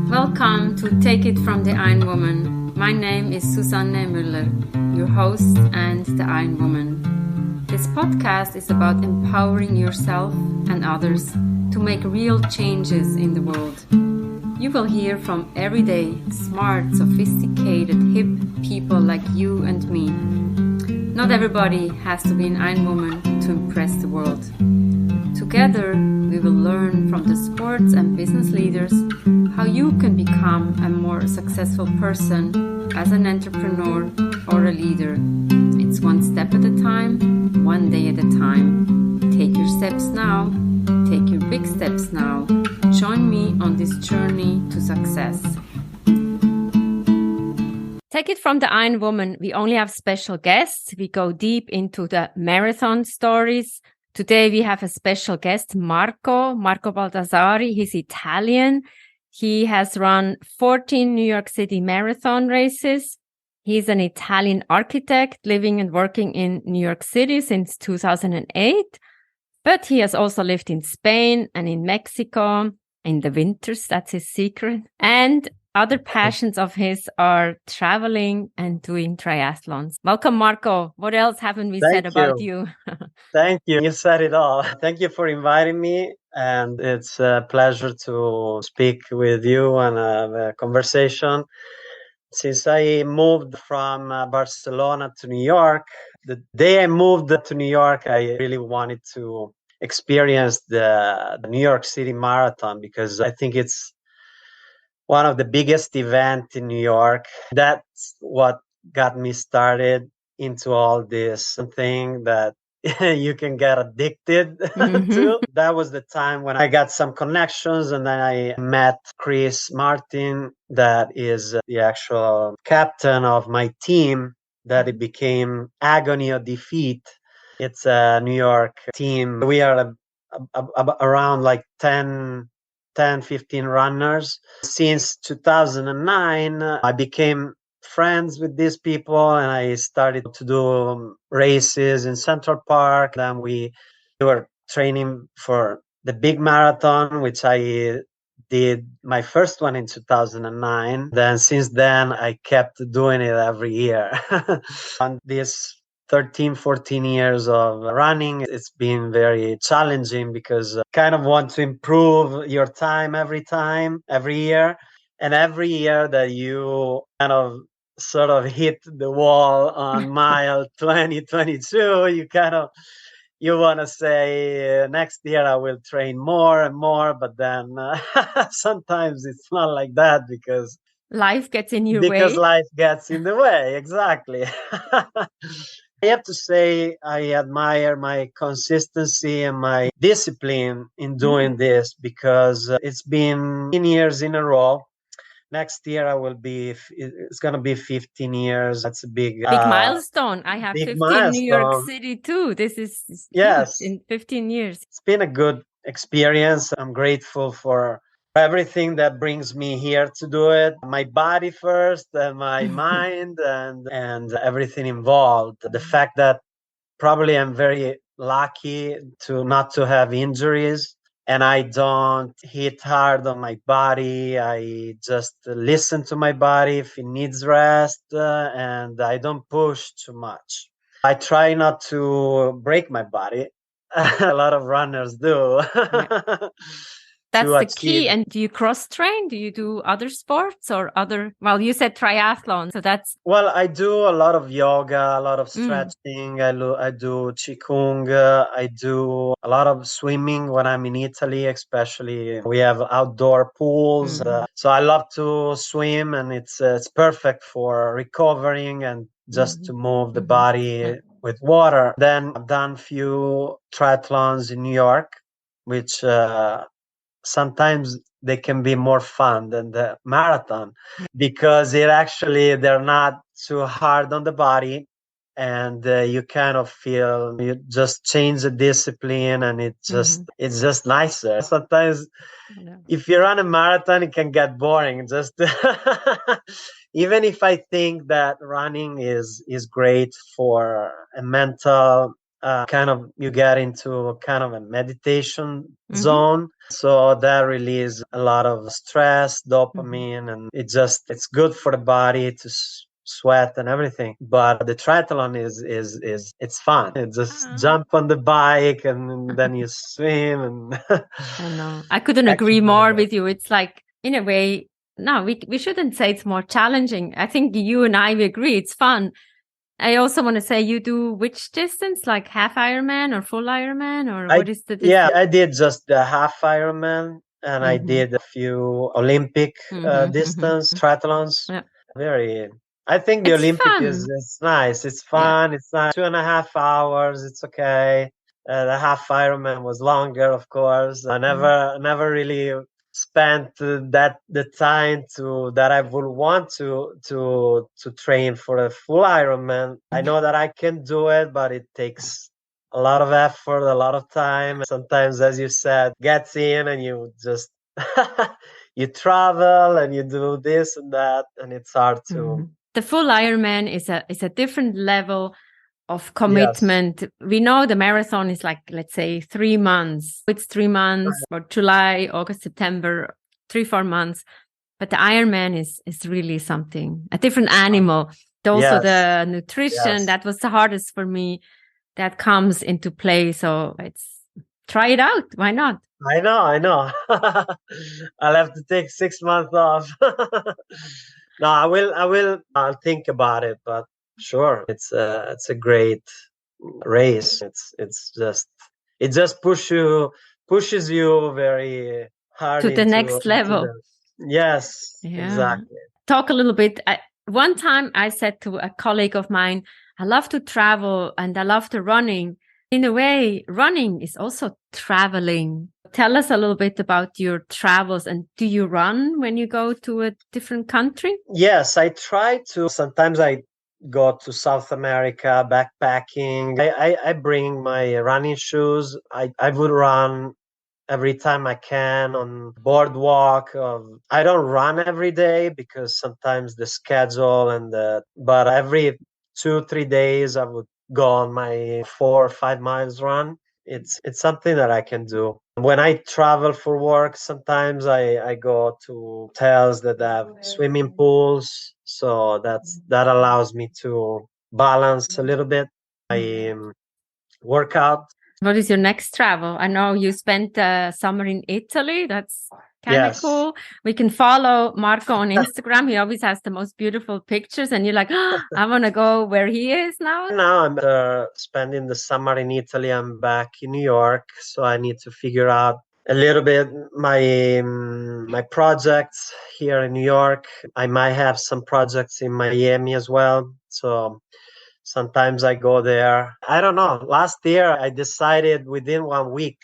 Welcome to Take It from the Iron Woman. My name is Susanne Müller, your host and the Iron Woman. This podcast is about empowering yourself and others to make real changes in the world. You will hear from everyday, smart, sophisticated, hip people like you and me. Not everybody has to be an Iron Woman to impress the world. Together, we will learn from the sports and business leaders how you can become a more successful person as an entrepreneur or a leader. It's one step at a time, one day at a time. Take your steps now. Take your big steps now. Join me on this journey to success. Take it from the Iron Woman. We only have special guests. We go deep into the marathon stories. Today we have a special guest, Marco Baldassari. He's Italian. He has run 14 New York City marathon races. He's an Italian architect living and working in New York City since 2008. But he has also lived in Spain and in Mexico in the winters. That's his secret. And other passions of his are traveling and doing triathlons. Welcome, Marco. What else haven't we said about you? Thank you. You said it all. Thank you for inviting me. And it's a pleasure to speak with you and have a conversation. Since I moved from Barcelona to New York, the day I moved to New York, I really wanted to experience the New York City Marathon because I think it's one of the biggest events in New York. That's what got me started into all this thing that you can get addicted to. That was the time when I got some connections, and then I met Chris Martin, that is the actual captain of my team, that it became Agony of Defeat. It's a New York team. We are around like 15 runners. Since 2009, I became friends with these people and I started to do races in Central Park. Then we were training for the big marathon, which I did my first one in 2009. Then since then, I kept doing it every year. On this 14 years of running, it's been very challenging because kind of want to improve your time every year. And every year that you kind of sort of hit the wall on mile 2022, you want to say next year I will train more and more, but then sometimes it's not like that because life gets in your way. Because life gets in the way, exactly. I have to say I admire my consistency and my discipline in doing this because it's been 10 years in a row. Next year it's going to be 15 years. That's a big milestone. I have 15 milestone. New York City too. This is huge in 15 years. It's been a good experience. I'm grateful for everything that brings me here to do it. My body first, and my mind, and everything involved. The fact that probably I'm very lucky not to have injuries, and I don't hit hard on my body. I just listen to my body if it needs rest, and I don't push too much. I try not to break my body. A lot of runners do. Yeah. That's the key. And do you cross-train? Do you do other sports or well, you said triathlon, so that's... Well, I do a lot of yoga, a lot of stretching. I do Qigong. I do a lot of swimming when I'm in Italy, especially. We have outdoor pools. So I love to swim, and it's perfect for recovering and just to move the body with water. Then I've done a few triathlons in New York, which... sometimes they can be more fun than the marathon because they're not too hard on the body, and you kind of feel you just change the discipline, and it's just nicer. Sometimes if you run a marathon, it can get boring. Just even if I think that running is great for a mental kind of you get into kind of a meditation zone. So that releases a lot of stress, dopamine, and it's good for the body to sweat and everything. But the triathlon is it's fun. You just jump on the bike and then you swim and I know. I couldn't agree more with you. It's like, in a way, no, we shouldn't say it's more challenging. I think you and I, we agree it's fun. I also want to say, you do which distance, like half Ironman or full Ironman, or what is the distance? Yeah, I did just the half Ironman, and I did a few Olympic distance triathlons. Yeah. I think the It's Olympic fun. is nice. It's fun. It's nice. 2.5 hours. It's okay. The half Ironman was longer, of course. I never really spent the time that I would want to train for a full Ironman. I know that I can do it, but it takes a lot of effort, a lot of time. Sometimes, as you said, gets in and you just you travel and you do this and that, and it's hard to. The full Ironman is a different level of commitment. Yes. We know the marathon is like, let's say, 3 months. It's 3 months, or July, August, September, 3-4 months. But the Ironman is really something, a different animal. Also, the nutrition, that was the hardest for me. That comes into play. So try it out. Why not? I know. I'll have to take 6 months off. No, I'll think about it, but sure, it's a great race. It just pushes you very hard to the next level. Yes, exactly. Talk a little bit. One time I said to a colleague of mine, I love to travel and I love the running. In a way, running is also traveling. Tell us a little bit about your travels, and do you run when you go to a different country? Yes, I try to. Sometimes I go to South America backpacking. I bring my running shoes. I would run every time I can on boardwalk. I don't run every day because sometimes the schedule but every 2-3 days I would go on my 4 or 5 miles run. It's something that I can do. When I travel for work, sometimes I go to hotels that have swimming pools, so that allows me to balance a little bit my workout. What is your next travel? I know you spent summer in Italy. That's kind of cool. We can follow Marco on Instagram. He always has the most beautiful pictures, and you're like, oh, I want to go where he is now. Now I'm spending the summer in Italy. I'm back in New York, so I need to figure out a little bit my projects here in New York. I might have some projects in Miami as well, so sometimes I go there. I don't know. Last year, I decided within 1 week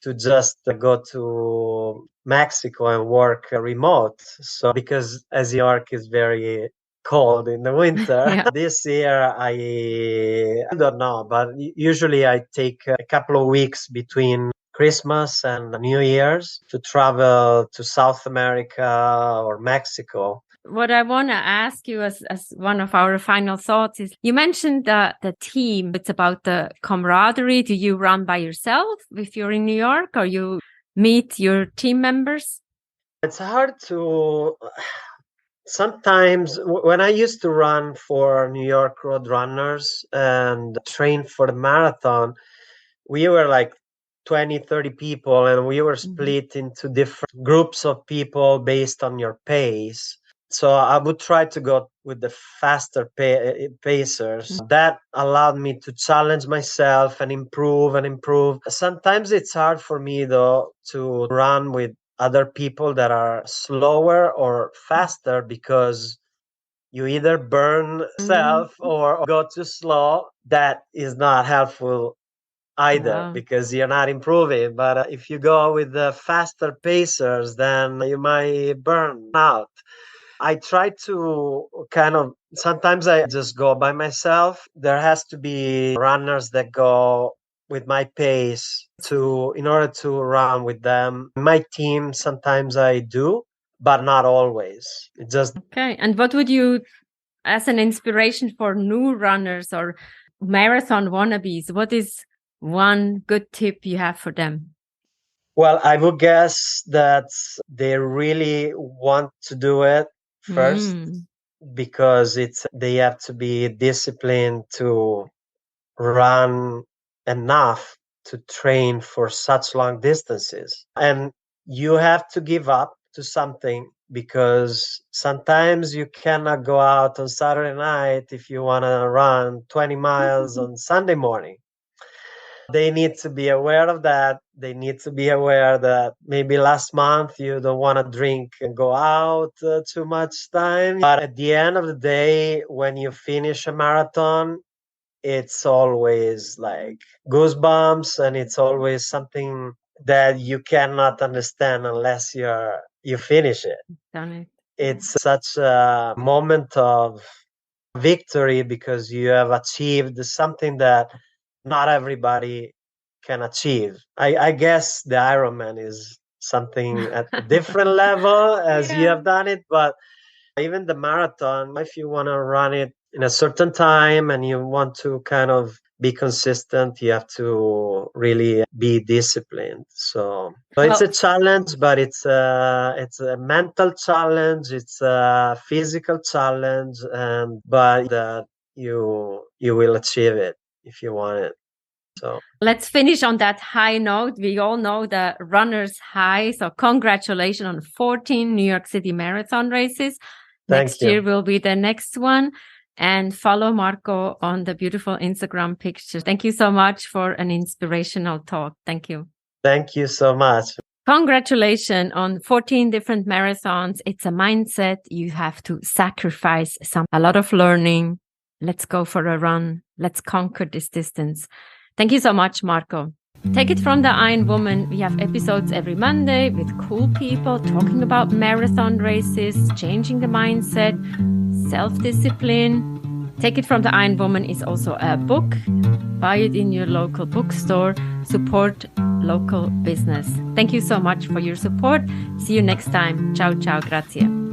to just go to Mexico and work remote. So because as New York is very cold in the winter, this year I don't know, but usually I take a couple of weeks between Christmas and New Year's to travel to South America or Mexico. What I want to ask you as one of our final thoughts is, you mentioned the team. It's about the camaraderie. Do you run by yourself if you're in New York, or you meet your team members? It's hard to... Sometimes when I used to run for New York Road Runners and train for the marathon, we were like 20, 30 people, and we were split into different groups of people based on your pace. So I would try to go with the faster pacers. That allowed me to challenge myself and improve. Sometimes it's hard for me, though, to run with other people that are slower or faster, because you either burn yourself or go too slow. That is not helpful either, because you're not improving. But if you go with the faster pacers, then you might burn out. I try to sometimes I just go by myself. There has to be runners that go with my pace in order to run with them. My team, sometimes I do, but not always. Okay. And what would you, as an inspiration for new runners, or marathon wannabes, what is one good tip you have for them? Well, I would guess that they really want to do it first because they have to be disciplined to run enough to train for such long distances. And you have to give up to something because sometimes you cannot go out on Saturday night if you want to run 20 miles on Sunday morning. They need to be aware of that. They need to be aware that maybe last month you don't want to drink and go out too much time. But at the end of the day, when you finish a marathon, it's always like goosebumps, and it's always something that you cannot understand unless you finish it. Done it. It's such a moment of victory because you have achieved something that not everybody can achieve. I guess the Ironman is something at a different level as you have done it, but even the marathon, if you want to run it in a certain time and you want to kind of be consistent, you have to really be disciplined. So it's a challenge, but it's a mental challenge, it's a physical challenge, but that you will achieve it if you want it. So let's finish on that high note. We all know the runner's high. So congratulations on 14 New York City Marathon races. Next year will be the next one. And follow Marco on the beautiful Instagram pictures. Thank you so much for an inspirational talk. Thank you. Thank you so much. Congratulations on 14 different marathons. It's a mindset. You have to sacrifice a lot of learning. Let's go for a run. Let's conquer this distance. Thank you so much, Marco. Take it from the Iron Woman. We have episodes every Monday with cool people talking about marathon races, changing the mindset, self-discipline. Take It From the Iron Woman is also a book. Buy it in your local bookstore. Support local business. Thank you so much for your support. See you next time. Ciao, ciao, grazie.